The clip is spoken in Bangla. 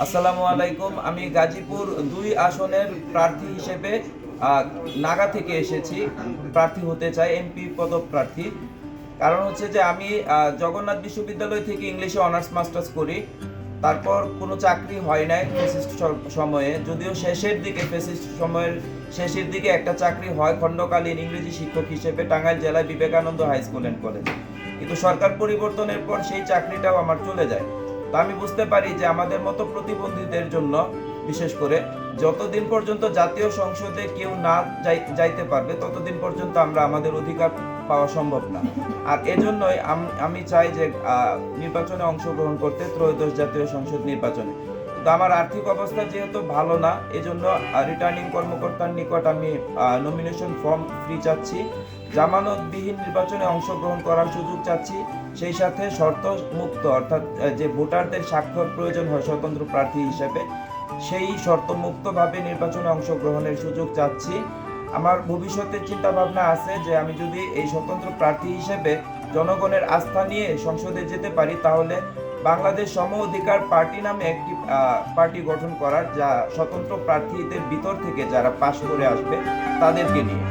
আসসালামু আলাইকুম। আমি গাজীপুর ২ আসনের প্রার্থী হিসেবে নাগা থেকে এসেছি। প্রার্থী হতে চাই, এমপি পদপ্রার্থী। কারণ হচ্ছে যে আমি জগন্নাথ বিশ্ববিদ্যালয় থেকে ইংলিশে অনার্স মাস্টার্স করি। তারপর কোনো চাকরি হয় নাই ফেসিস্ট সময়ে, যদিও ফেসিস্ট সময়ের শেষের দিকে একটা চাকরি হয় খণ্ডকালীন ইংরেজি শিক্ষক হিসেবে টাঙ্গাইল জেলায় বিবেকানন্দ হাই স্কুল অ্যান্ড কলেজে। কিন্তু সরকার পরিবর্তনের পর সেই চাকরিটাও আমার চলে যায়। তো আমি বুঝতে পারি যে আমাদের মতো প্রতিবন্ধীদের জন্য বিশেষ করে যতদিন পর্যন্ত জাতীয় সংসদে কেউ না যাইতে পারবে ততদিন পর্যন্ত আমরা আমাদের অধিকার পাওয়া সম্ভব না। আর এজন্যই আমি চাই যে নির্বাচনে অংশগ্রহণ করতে, ত্রয়োদশ জাতীয় সংসদ নির্বাচনে। তো আমার আর্থিক অবস্থা যেহেতু ভালো না, এজন্য রিটার্নিং কর্মকর্তার নিকট আমি নমিনেশন ফর্ম ফ্রি চাচ্ছি, জামানতবিহীন নির্বাচনে অংশগ্রহণ করার সুযোগ চাচ্ছি, সেই সাথে শর্ত মুক্ত অর্থাৎ যে ভোটারদের স্বাক্ষর প্রয়োজন হয় স্বতন্ত্র প্রার্থী হিসেবে, সেই শর্ত মুক্তভাবে নির্বাচনে অংশগ্রহণের সুযোগ চাচ্ছি। আমার ভবিষ্যতের চিন্তা ভাবনা আছে যে আমি যদি এই স্বতন্ত্র প্রার্থী হিসেবে জনগণের আস্থা নিয়ে সংসদে যেতে পারি, তাহলে বাংলাদেশ সম অধিকার পার্টি নামে একটি পার্টি গঠন করার, যা স্বতন্ত্র প্রার্থীদের ভিতর থেকে যারা পাশ করে আসবে তাদেরকে নিয়ে।